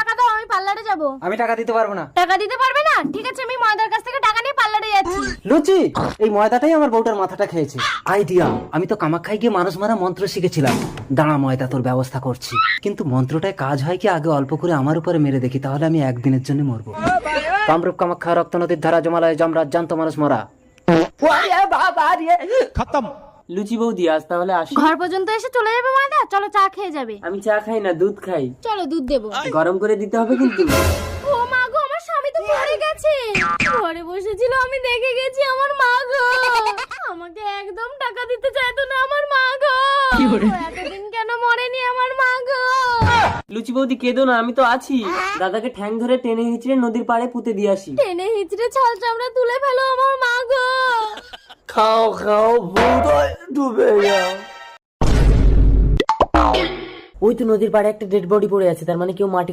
টাকা দাও, আমি পার্লারে যাব। আমি টাকা দিতে পারবো না। টাকা দিতে পারবে না? ঠিক আছে, আমি ময়দার কাছ থেকে টাকা নিয়ে পার্লারে যাচ্ছি। লুচি, এই ময়দাটাই আমার বউটার মাথাটা খেয়েছে। আইডিয়া, আমি তো কামাখ্যায় গিয়ে মানুষ মারা মন্ত্র শিখেছিলাম। দাঁড়া ময়দা, তোর ব্যবস্থা করছি। কিন্তু মন্ত্রটায় কাজ হয় কি, আগে অল্প করে আমার উপরে মেরে দেখি, তাহলে আমি একদিনের জন্য মরবো। কামরূপ কামাখ্যা রক্ত নদীর ধারা জমালয় জমরাজ জান্ত মানুষ মরা। খতম। লুচি বৌদি, আজ তাহলে আসি। ঘর পর্যন্ত এসে চলে যাবে ময়দা? চলো চা খেয়ে যাবে। আমি চা খাই না, দুধ খাই। চলো দুধ দেবো। গরম করে দিতে হবে কিন্তু। ও মা গো, আমার স্বামী তো পড়ে গেছে। ঘরে বসেছিল, আমি দেখে গেছি। আমার মা গো, আমাকে একদম টাকা দিতে চাইতো না আমার মা গো। এতদিন কেন মরেনি আমার মা গো? লুচি বৌদি কেঁদো না, আমি তো আছি। দাদাকে ঠ্যাং ধরে টেনে হিঁচড়ে নদীর পাড়ে পুঁতে দিয়ে আসি। টেনে হিচড়ে ছাল চামড়া তুলে ফেলো আমার মা গো। খাও খাও, ভূতয় ডুবে যাও। ওই তো নদীর পাড়ে একটা ডেড বডি পড়ে আছে, তার মানে কেউ মাটি